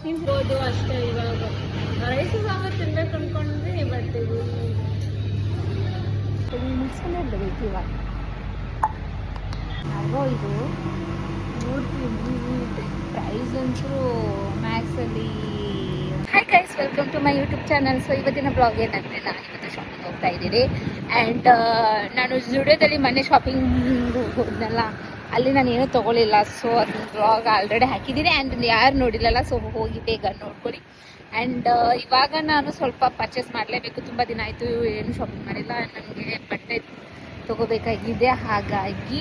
ತಿನ್ಬೋದು ಅಷ್ಟೇ. ಇವಾಗ ರೈಸು ಸಾಂಬಾರು ತಿನ್ಬೇಕು ಅಂದ್ಕೊಂಡ್ರೆ ಬಟ್ ಇದು ಮುಗಿಸ್ಕೊಂಡೇ ಇರಬೇಕು. ಇವಾಗ ಆಗೋ ಇದು ನೋಡ್ತೀವಿ ಪ್ರೈಸ್ ಅಂತೂ ಮ್ಯಾಕ್ಸಲ್ಲಿ. Hi guys, welcome to my YouTube channel. So ಇವತ್ತಿನ ಬ್ಲಾಗ್ ಏನಂದರೆ ನಾನು ಇವತ್ತು ಶಾಪಿಂಗ್ ಹೋಗ್ತಾ ಇದ್ದೀನಿ. ಆ್ಯಂಡ್ ನಾನು ಜುಡಿಯೋದಲ್ಲಿ ಮೊನ್ನೆ ಶಾಪಿಂಗ್ ಹೋದ್ನಲ್ಲ, ಅಲ್ಲಿ ನಾನು ಏನೂ ತೊಗೊಳ್ಳಿಲ್ಲ. ಸೊ ಅದನ್ನ ಬ್ಲಾಗ್ ಆಲ್ರೆಡಿ ಹಾಕಿದ್ದೀನಿ. ಆ್ಯಂಡ್ ಯಾರು ನೋಡಿಲ್ಲಲ್ಲ, ಸೊ ಹೋಗಿ ಬೇಗ ನೋಡ್ಕೊಳ್ಳಿ. ಆ್ಯಂಡ್ ಇವಾಗ ನಾನು ಸ್ವಲ್ಪ ಪರ್ಚೇಸ್ ಮಾಡಲೇಬೇಕು. ತುಂಬ ದಿನ ಆಯಿತು ಏನು ಶಾಪಿಂಗ್ ಮಾಡಿಲ್ಲ. ನನಗೆ ಬಟ್ಟೆ ತೊಗೋಬೇಕಾಗಿದೆ, ಹಾಗಾಗಿ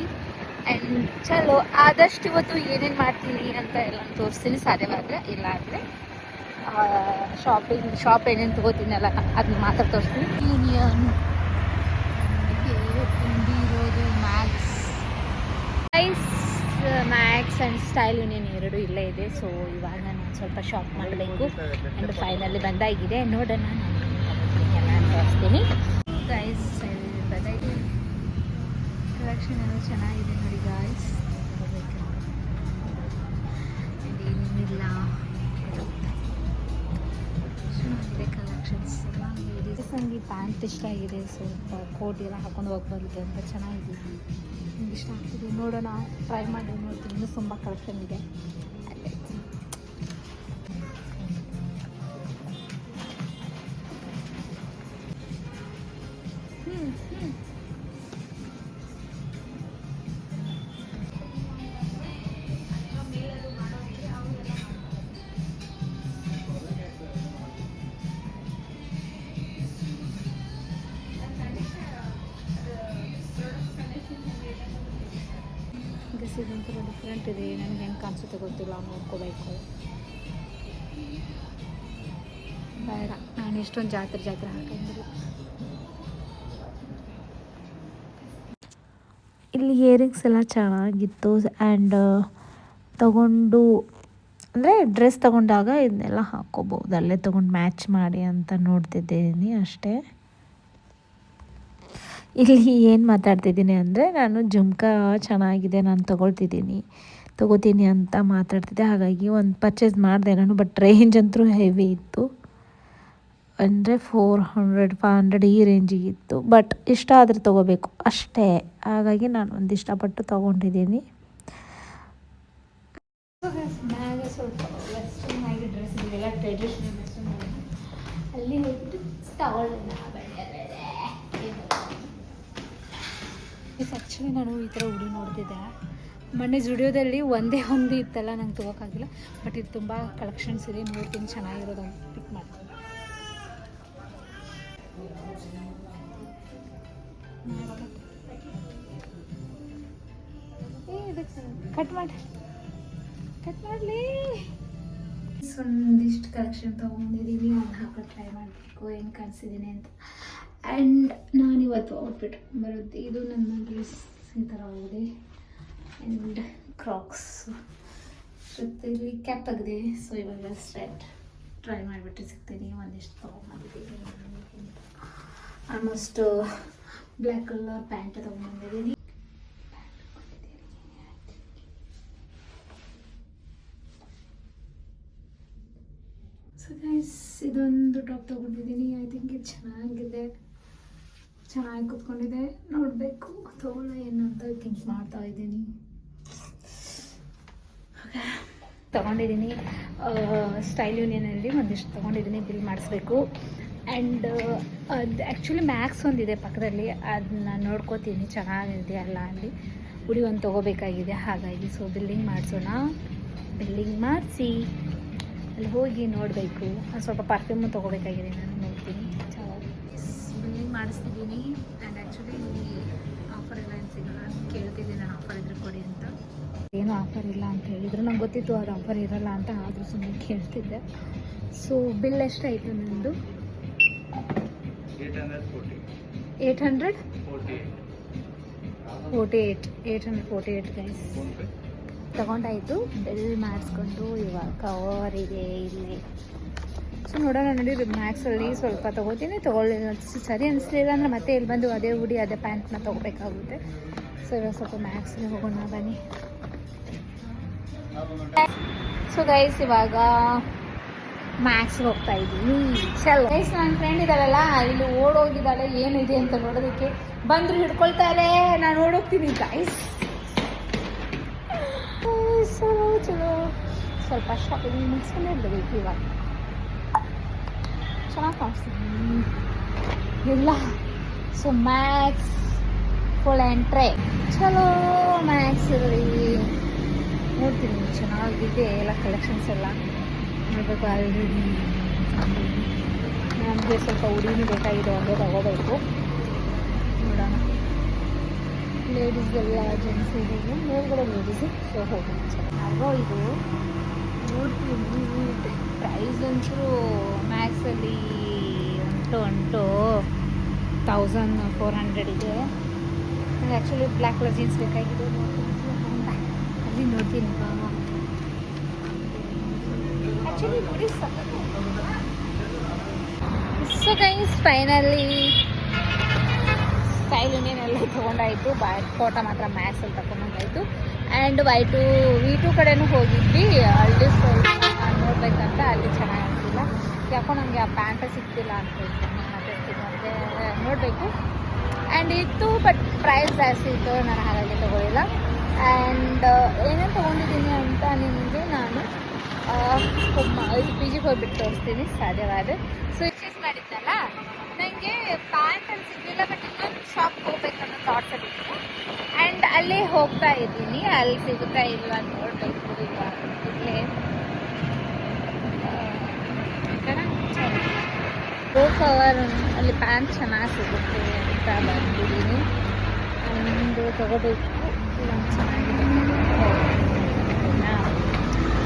ಆ್ಯಂಡ್ ಚಲೋ ಆದಷ್ಟು ಇವತ್ತು ಏನೇನು ಮಾಡ್ತೀನಿ ಅಂತ ಎಲ್ಲ ತೋರಿಸ್ತೀನಿ ಸಾಧ್ಯವಾದರೆ. ಇಲ್ಲ ಅಂದರೆ ಶಾಪ್ ಏನೇನು ತೊಗೋತೀನಲ್ಲ ಅದನ್ನ ಮಾತ್ರ ತೋರಿಸ್ತೀನಿ. ಯೂನಿಯನ್ ತುಂಬಿರೋದು ಮ್ಯಾಕ್ಸ್ ಆ್ಯಂಡ್ ಸ್ಟೈಲ್ ಯೂನಿಯನ್ ಎರಡು ಇಲ್ಲೇ ಇದೆ. ಸೊ ಇವಾಗ ನಾನು ಸ್ವಲ್ಪ ಶಾಪ್ ಮಾಡಬೇಕು. ಆ್ಯಂಡ್ ಫೈನಲಿ ಬಂದಾಗಿದೆ. ನೋಡೋಣ, ನಾನು ತೋರಿಸ್ತೀನಿ ಗೈಸ್. ಬಂದಾಗಿದೆ, ಕಲೆಕ್ಷನ್ ಎಲ್ಲ ಚೆನ್ನಾಗಿದೆ ನೋಡಿ ಗಾಯ್ಸ್. ಏನೇನಿಲ್ಲ ಚೆನ್ನಾಗಿದೆ ಕಲೆಕ್ಷನ್ಸ್ ಎಲ್ಲ. ನನಗೆ ಪ್ಯಾಂಟ್ ಇಷ್ಟ ಆಗಿದೆ, ಸ್ವಲ್ಪ ಕೋಟ್ ಎಲ್ಲ ಹಾಕೊಂಡು ಹೋಗ್ಬಾರ್ದು ಅಂತ ಚೆನ್ನಾಗಿದೆ, ನಿಮ್ಗೆ ಇಷ್ಟ ಆಗ್ತಿದೆ. ನೋಡೋಣ, ಟ್ರೈ ಮಾಡಿ ನೋಡ್ತೀನಿ. ಇನ್ನೂ ತುಂಬ ಕಲೆಕ್ಷನ್ ಇದೆ. ಇದೊಂಥರ ಡಿಫ್ರೆಂಟ್ ಇದೆ, ನನಗೆ ಹೆಂಗೆ ಕಾಣಿಸುತ್ತೆ ಗೊತ್ತಿಲ್ಲ, ನೋಡ್ಕೋಬೇಕು. ಬೇಡ, ನಾನು ಎಷ್ಟೊಂದು ಜಾತ್ರೆ ಹಾಕಿದ್ರು. ಇಲ್ಲಿ ಇಯರಿಂಗ್ಸ್ ಎಲ್ಲ ಚೆನ್ನಾಗಿತ್ತು. ಆ್ಯಂಡ್ ತಗೊಂಡು ಅಂದರೆ ಡ್ರೆಸ್ ತೊಗೊಂಡಾಗ ಇದನ್ನೆಲ್ಲ ಹಾಕ್ಕೋಬೋದು, ಅಲ್ಲೇ ತೊಗೊಂಡು ಮ್ಯಾಚ್ ಮಾಡಿ ಅಂತ ನೋಡ್ತಿದ್ದೀನಿ ಅಷ್ಟೇ. ಇಲ್ಲಿ ಏನು ಮಾತಾಡ್ತಿದ್ದೀನಿ ಅಂದರೆ, ನಾನು ಜುಮ್ಕಾ ಚೆನ್ನಾಗಿದೆ ನಾನು ತೊಗೋತೀನಿ ಅಂತ ಮಾತಾಡ್ತಿದ್ದೆ. ಹಾಗಾಗಿ ಒಂದು ಪರ್ಚೇಸ್ ಮಾಡಿದೆ ನಾನು. ಬಟ್ ರೇಂಜ್ ಅಂತೂ ಹೆವಿ ಇತ್ತು, ಅಂದರೆ 400-500 ಈ ರೇಂಜಿಗಿತ್ತು. ಬಟ್ ಇಷ್ಟ ಆದರೆ ತೊಗೋಬೇಕು ಅಷ್ಟೇ. ಹಾಗಾಗಿ ನಾನು ಒಂದು ಇಷ್ಟಪಟ್ಟು ತೊಗೊಂಡಿದ್ದೀನಿ. ಸ್ವಲ್ಪ ವೆಸ್ಟರ್ನ್ ಆಗಿ ಡ್ರೆಸ್ ಇದೆಲ್ಲ ಟ್ರೆಡಿಷ್ನಲ್ ವೆಸ್ಟರ್ನ್ ಅಲ್ಲಿ ಹೋಗ್ಬಿಟ್ಟು ತಗೊಳ್ಳೋಣ. ಆ್ಯಕ್ಚುಲಿ ನಾನು ಈ ಥರ ಉಡಿ ನೋಡ್ತಿದ್ದೆ ಮೊನ್ನೆ ಜುಡಿಯೋದಲ್ಲಿ. ಒಂದೇ ಒಂದು ಇತ್ತಲ್ಲ, ನಂಗೆ ತೊಗೋಕ್ಕಾಗಿಲ್ಲ. ಬಟ್ ಇದು ತುಂಬ ಕಲೆಕ್ಷನ್ಸ್ ಇದೆ, ನೋಡ್ತೀನಿ ಚೆನ್ನಾಗಿರೋದು ಅಂತ ಪಿಕ್ ಮಾಡ್ತೀನಿ. ಕಟ್ ಮಾಡಲಿ. ಒಂದಿಷ್ಟು ಕಲೆಕ್ಷನ್ ತೊಗೊಂಡಿದ್ದೀನಿ, ಅದನ್ನ ಹಾಕೊಂಡು ಟ್ರೈ ಮಾಡಬೇಕು ಏನು ಕಾಣಿಸಿದ್ದೀನಿ ಅಂತ. ಆ್ಯಂಡ್ ನಾನಿವತ್ತು ಔಟ್ಫಿಟ್ ಬರುತ್ತೆ, ಇದು ನನ್ನ ಡ್ರೆಸ್ ಈ ಥರ ಹೋಗಿದೆ. ಆ್ಯಂಡ್ ಕ್ರಾಕ್ಸ್ ಜೊತೆಲಿ ಕ್ಯಾಪ್ ತೆಗೆದೆ. ಸೊ ಇವಾಗ ಸ್ಟ್ರೈಟ್ ಟ್ರೈ ಮಾಡಿಬಿಟ್ಟು ಸಿಗ್ತೀನಿ. ಒಂದಿಷ್ಟು ತೊಗೊಂಡಿದ್ದೀನಿ, ಆಲ್ಮೋಸ್ಟ್ ಬ್ಲ್ಯಾಕ್ ಕಲರ್ ಪ್ಯಾಂಟ್ ತೊಗೊಂಡಿದ್ದೀನಿ. ಸೊ ಗೈಸ್, ಇದೊಂದು ಟಾಪ್ ತೊಗೊಂಡಿದ್ದೀನಿ. ಐ ಥಿಂಕ್ ಇದು ಚೆನ್ನಾಗಿ ಕೂತ್ಕೊಂಡಿದೆ. ನೋಡಬೇಕು ತೊಗೊಳ್ಳ ಏನು ಅಂತ ಥಿಂಕ್ ಮಾಡ್ತಾ ಇದ್ದೀನಿ. ತೊಗೊಂಡಿದ್ದೀನಿ ಸ್ಟೈಲ್ ಯೂನಿಯನಲ್ಲಿ ಒಂದಿಷ್ಟು ತೊಗೊಂಡಿದ್ದೀನಿ, ಬಿಲ್ ಮಾಡಿಸ್ಬೇಕು. ಆ್ಯಂಡ್ ಅದು ಆ್ಯಕ್ಚುಲಿ ಮ್ಯಾಕ್ಸ್ ಒಂದಿದೆ ಪಕ್ಕದಲ್ಲಿ, ಅದನ್ನ ನೋಡ್ಕೋತೀನಿ ಚೆನ್ನಾಗಿದೆ ಅಲ್ಲ ಅಲ್ಲಿ. ಉಡಿ ಒಂದು ತೊಗೋಬೇಕಾಗಿದೆ, ಹಾಗಾಗಿ ಸೊ ಬಿಲ್ಲಿಂಗ್ ಮಾಡಿಸೋಣ. ಬಿಲ್ಲಿಂಗ್ ಮಾಡಿಸಿ ಅಲ್ಲಿ ಹೋಗಿ ನೋಡಬೇಕು. ಸ್ವಲ್ಪ ಪರ್ಫ್ಯೂಮು ತೊಗೋಬೇಕಾಗಿದೆ, ನಾನು ನೋಡ್ತೀನಿ. ಬಿಲ್ಲಿಂಗ್ ಮಾಡಿಸ್ತಿದ್ದೀನಿ. ಆ್ಯಂಡ್ ಆ್ಯಕ್ಚುಲಿ ಆಫರ್ ಎಲ್ಲ ಏನು ಸಿಗೋಲ್ಲ, ಕೇಳ್ತಿದ್ದೀನಿ ನಾನು ಆಫರ್ ಇದ್ರೆ ಕೊಡಿ ಅಂತ. ಏನೂ ಆಫರ್ ಇಲ್ಲ ಅಂತ ಹೇಳಿದ್ರು, ನಂಗೆ ಗೊತ್ತಿತ್ತು ಅದು ಆಫರ್ ಇರೋಲ್ಲ ಅಂತ, ಆದರೂ ಸುಮ್ಮನೆ ಕೇಳ್ತಿದ್ದೆ. ಸೊ ಬಿಲ್ ಎಷ್ಟಾಯಿತು ನಿಮ್ಮದು? 848 ಗೈಸ್. ತಗೊಂಡಾಯಿತು, ಬಿಲ್ ಮಾಡಿಸ್ಕೊಂಡು ಇವಾಗ ಕವರ್ ಇದೆ ಇಲ್ಲಿ. ಸೊ ನೋಡೋಣ ನೋಡಿ, ಮ್ಯಾಕ್ಸಲ್ಲಿ ಸ್ವಲ್ಪ ತೊಗೋತೀನಿ. ಸರಿ ಅನಿಸ್ಲಿಲ್ಲ ಅಂದರೆ ಮತ್ತೆ ಇಲ್ಲಿ ಬಂದು ಅದೇ ಉಡಿ ಅದೇ ಪ್ಯಾಂಟ್ನ ತೊಗೋಬೇಕಾಗುತ್ತೆ. ಸೊ ಇವಾಗ ಸ್ವಲ್ಪ ಮ್ಯಾಕ್ಸ್ಗೆ ಹೋಗೋಣ ಬನ್ನಿ. ಸೊ ಗೈಸ್, ಇವಾಗ ಮ್ಯಾಕ್ಸ್ಗೆ ಹೋಗ್ತಾ ಇದ್ದೀವಿ. ಚಲೋ ಗೈಸ್, ನನ್ನ ಫ್ರೆಂಡ್ ಇದ್ದಾಳಲ್ಲ ಇಲ್ಲಿ ಓಡೋಗಿದ್ದಾಳೆ ಏನಿದೆ ಅಂತ ನೋಡೋದಕ್ಕೆ. ಬಂದ್ರು ಹಿಡ್ಕೊಳ್ತಾರೆ, ನಾನು ಓಡೋಗ್ತೀನಿ ಗೈಸ್. ಚಲೋ ಚಲೋ ಸ್ವಲ್ಪ ಶಾಪಿಂಗ್ ಮುಗಿಸ್ಕೊಂಡೇ ಇರಬೇಕು ಇವಾಗ. ಚೆನ್ನಾಗಿ ಕಾಣಿಸ್ತೀನಿ ಎಲ್ಲ. ಸೊ ಮ್ಯಾಕ್ಸ್ ಫುಲ್ ಎಂಟ್ರೆ ಚಲೋ. ಮ್ಯಾಕ್ಸ್ ಇರಲಿ ನೋಡ್ತೀನಿ, ಚೆನ್ನಾಗಿದೆ ಎಲ್ಲ ಕಲೆಕ್ಷನ್ಸ್ ಎಲ್ಲ ನೋಡಬೇಕು. ಆಲ್ರೆಡಿ ನಮಗೆ ಸ್ವಲ್ಪ ಉಡಿನೂ ಬೇಕಾಗಿದೆ, ಒಂದೇ ತಗೋಬೇಕು. ನೋಡೋಣ, ಲೇಡೀಸ್ ಎಲ್ಲ ಜೆಂಟ್ಸ್ ಇದೆ, ಮೇಲ್ಗಡೆ ಲೇಡೀಸು. ಸೊ ಹೋಗೋಣ. ಚೆನ್ನಾಗೋ ಇದು ನೋಡ್ತೀನಿ. ಪ್ರೈಸ್ ಅಂತೂ ಮ್ಯಾಕ್ಸಲ್ಲಿ ಉಂಟು 1400 ಇದೆ. ನನಗೆ ಆ್ಯಕ್ಚುಲಿ ಬ್ಲ್ಯಾಕ್ ಕಲರ್ ಜೀನ್ಸ್ ಬೇಕಾಗಿದೆ, ಅಲ್ಲಿ ನೋಡ್ತೀನಿ. ಆ್ಯಕ್ಚುಲಿ ನೋಡಿ so guys, finally style union ಎಲ್ಲ ತೊಗೊಂಡಾಯಿತು. ಫೋಟೋ ಮಾತ್ರ ಮ್ಯಾಕ್ಸಲ್ಲಿ ತಗೊಂಡಾಯಿತು. ಆ್ಯಂಡ್ V2 ಕಡೆನೂ ಹೋಗಿದ್ವಿ. ಅಲ್ಲಿ ಸ್ವಲ್ಪ ನೋಡ್ಬೇಕಂತ ಅಲ್ಲಿ ಚೆನ್ನಾಗಿ ಅನಿಸಿಲ್ಲ. ಯಾಕೋ ನನಗೆ ಆ ಪ್ಯಾಂಟ ಸಿಗ್ತಿಲ್ಲ ಅಂತ ಹೇಳ್ತೀನಿ. ಮತ್ತೆ ನೋಡಬೇಕು. ಆ್ಯಂಡ್ ಇತ್ತು, ಬಟ್ ಪ್ರೈಸ್ ಜಾಸ್ತಿ ಇತ್ತು, ನಾನು ಹಾಗಾಗಿ ತೊಗೊಳ್ಳಿಲ್ಲ. ಆ್ಯಂಡ್ ಏನೇನು ತೊಗೊಂಡಿದ್ದೀನಿ ಅಂತ ನಿಮಗೆ ನಾನು PGಗೆ ಹೋಗ್ಬಿಟ್ಟು ತೋರಿಸ್ತೀನಿ ಸಾಧ್ಯವಾದರೆ. ಸೊ ಚೂಸ್ ಮಾಡಿದ್ದಲ್ಲ, ನನಗೆ ಪ್ಯಾಂಟಲ್ಲಿ ಸಿಗಲಿಲ್ಲ, ಬಟ್ ಇನ್ನೊಂದು ಶಾಪ್ ಹೋಗ್ಬೇಕನ್ನೋ ಥಾಟ್ಸಲ್ಲಿ ಇತ್ತು. ಆ್ಯಂಡ್ ಅಲ್ಲೇ ಹೋಗ್ತಾ ಇದ್ದೀನಿ, ಅಲ್ಲಿ ಸಿಗುತ್ತಾ ಇಲ್ಲ ಅಂತ ನೋಡಬೇಕು. ಇಲ್ಲೇ ಕವರ್ ಅಲ್ಲಿ ಪ್ಯಾಂಟ್ ಚೆನ್ನಾಗಿ ಸಿಗುತ್ತೆ ಅಂತ ಬಂದಿದ್ದೀನಿ. ಒಂದು ತೊಗೋಬೇಕು, ಚೆನ್ನಾಗಿದೆ.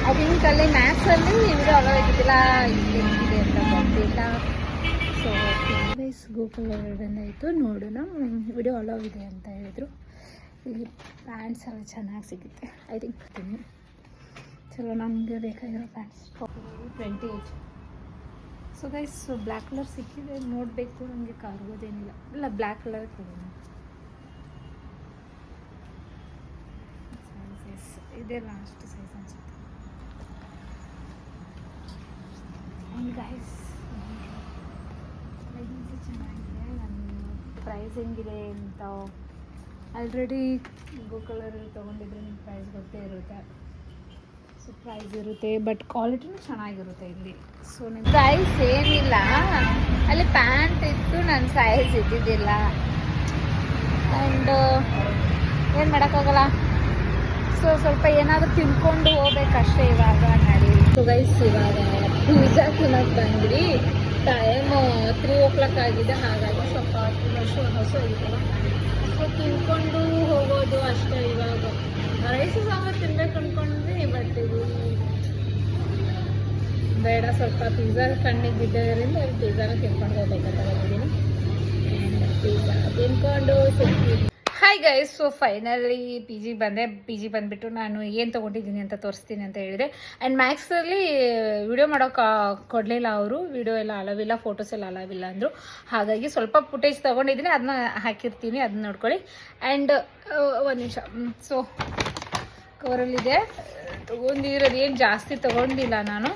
ಐ ಥಿಂಕ್ ಅಲ್ಲಿ ಮ್ಯಾಕ್ಸಲ್ಲಿ ವಿಡಿಯೋ ಅಲೋವಾಗಿದ್ದಿಲ್ಲ, ಇದೆ ಅಂತ ಗೊತ್ತಿಲ್ಲ. ಸೊ ಗೈಸ್, ಗೋಕುಲ್ ಆಯಿತು, ನೋಡೋಣ. ವಿಡಿಯೋ ಅಲೋವ್ ಇದೆ ಅಂತ ಹೇಳಿದರು. ಇಲ್ಲಿ ಪ್ಯಾಂಟ್ಸ್ ಎಲ್ಲ ಚೆನ್ನಾಗಿ ಸಿಗುತ್ತೆ ಐ ಥಿಂಕ್. ಚಲೋ, ನಮಗೆ ಬೇಕಾಗಿರೋ pants 28. So guys, black colour ಸಿಕ್ಕಿದೆ, ನೋಡಬೇಕು. ನನಗೆ ಕಾರ್ಗೋದೇನಿಲ್ಲ, ಇಲ್ಲ ಬ್ಲ್ಯಾಕ್ ಕಲರ್ ಕೊಡೋಣ. ಸೈಜಸ್ ಇದೇ ಲಾಸ್ಟ್ ಸೈಜ್ ಅನಿಸುತ್ತೆ. ಆ್ಯಂಡ್ ಗೈಸ್, ಚೆನ್ನಾಗಿದೆ. ನನ್ನ ಪ್ರೈಸ್ ಹೆಂಗಿದೆ ಅಂತ ಆಲ್ರೆಡಿ ಗೋಕುಲಲ್ಲಿ ತೊಗೊಂಡಿದ್ರೆ ನಿಮ್ಗೆ ಪ್ರೈಸ್ ಗೊತ್ತೇ ಇರುತ್ತೆ. ಸೊ ಪ್ರೈಸ್ ಇರುತ್ತೆ, ಬಟ್ ಕ್ವಾಲಿಟಿನೂ ಚೆನ್ನಾಗಿರುತ್ತೆ ಇಲ್ಲಿ. ಸೊ ನಿಮ್ಮ ಪ್ರೈಸ್ ಏನಿಲ್ಲ, ಅಲ್ಲಿ ಪ್ಯಾಂಟ್ ಇತ್ತು, ನನ್ನ ಸೈಜ್ ಇದ್ದಿದ್ದಿಲ್ಲ. ಆ್ಯಂಡ್ ಏನು ಮಾಡೋಕ್ಕಾಗಲ್ಲ. ಸೊ ಸ್ವಲ್ಪ ಏನಾದರೂ ತಿನ್ಕೊಂಡು ಹೋಗ್ಬೇಕಷ್ಟೇ ಇವಾಗ ನಡಿ. ಸೊ ಗೈಸ್, ಇವಾಗ ಪಿಜ್ಜಾ ತಿನ್ನೋಕೆ ಬಂದ್ವಿ. ಟೈಮ್ 3 o'clock ಆಗಿದೆ, ಹಾಗಾಗಿ ಸ್ವಲ್ಪ ಹಸುವಾಗಿತ್ತಲ್ಲ. ಸೊ ತಿನ್ಕೊಂಡು ಹೋಗೋದು ಅಷ್ಟೇ. ಇವಾಗ ರೈಸು ಸಾಂಬಾರು ತಿನ್ಬೇಕು ಅಂದ್ಕೊಂಡ್ವಿ, ಬಟ್ ಇದು ಬೇಡ. ಸ್ವಲ್ಪ ಪಿಜ್ಜಾ ಕಣ್ಣಿಗೆ ಬಿದ್ದೋದ್ರಿಂದ ಪಿಜ್ಜಾನ ತಿನ್ಕೊಂಡು ಹೋಗ್ಬೇಕಂತ ಬಂದಿದ್ದೀನಿ. ಪಿಜ್ಜಾ ತಿನ್ಕೊಂಡು ಸಿಗ್ತೀನಿ. ಹಾಯ್ ಗೈಸ್, ಸೊ ಫೈನಲಿ PGಗೆ ಬಂದೆ. PG ಬಂದುಬಿಟ್ಟು ನಾನು ಏನು ತೊಗೊಂಡಿದ್ದೀನಿ ಅಂತ ತೋರಿಸ್ತೀನಿ ಅಂತ ಹೇಳಿದೆ. ಆ್ಯಂಡ್ ಮ್ಯಾಕ್ಸಲ್ಲಿ ವಿಡಿಯೋ ಮಾಡೋಕೆ ಕೊಡಲಿಲ್ಲ ಅವರು. ವಿಡಿಯೋ ಎಲ್ಲ ಅಲವಿಲ್ಲ, ಫೋಟೋಸ್ ಎಲ್ಲ ಅಲವಿಲ್ಲ ಅಂದರು. ಹಾಗಾಗಿ ಸ್ವಲ್ಪ ಫುಟೇಜ್ ತೊಗೊಂಡಿದ್ದೀನಿ, ಅದನ್ನ ಹಾಕಿರ್ತೀನಿ, ಅದನ್ನ ನೋಡ್ಕೊಳ್ಳಿ. ಆ್ಯಂಡ್ ಒಂದು ನಿಮಿಷ. ಸೊ ಕವರಲ್ಲಿದೆ, ತೊಗೊಂಡಿರೋದು ಏನು ಜಾಸ್ತಿ ತೊಗೊಂಡಿಲ್ಲ ನಾನು.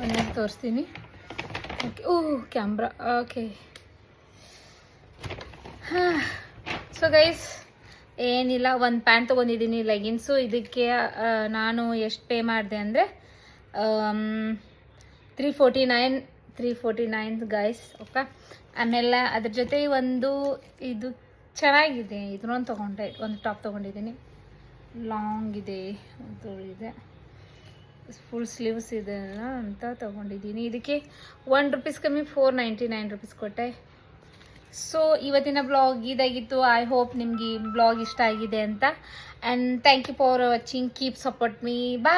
ಒಂದು ತೋರಿಸ್ತೀನಿ. Okay, camera okay. So guys, ಏನಿಲ್ಲ, ಒಂದು ಪ್ಯಾಂಟ್ ತೊಗೊಂಡಿದ್ದೀನಿ, ಲೆಗಿನ್ಸು. ಇದಕ್ಕೆ ನಾನು ಎಷ್ಟು ಪೇ ಮಾಡಿದೆ ಅಂದರೆ 349 ಗೈಸ್. ಓಕೆ. ಆಮೇಲೆ ಅದ್ರ ಜೊತೆ ಒಂದು ಇದು ಚೆನ್ನಾಗಿದೆ, ಇದನ್ನೊಂದು ತೊಗೊಂಡೆ. ಒಂದು ಟಾಪ್ ತೊಗೊಂಡಿದ್ದೀನಿ, ಲಾಂಗ್ ಇದೆ, ಒಂದು ಇದೆ, ಫುಲ್ ಸ್ಲೀವ್ಸ್ ಇದೆ ಅಂತ ತೊಗೊಂಡಿದ್ದೀನಿ. ಇದಕ್ಕೆ ₹1 ಕಮ್ಮಿ 499 ರೂಪೀಸ್ ಕೊಟ್ಟೆ. ಸೊ ಇವತ್ತಿನ ಬ್ಲಾಗ್ ಇದಾಗಿತ್ತು. ಐ ಹೋಪ್ ನಿಮಗೆ ಈ ಬ್ಲಾಗ್ ಇಷ್ಟ ಆಗಿದೆ ಅಂತ. And thank you for watching. Keep support me. Bye.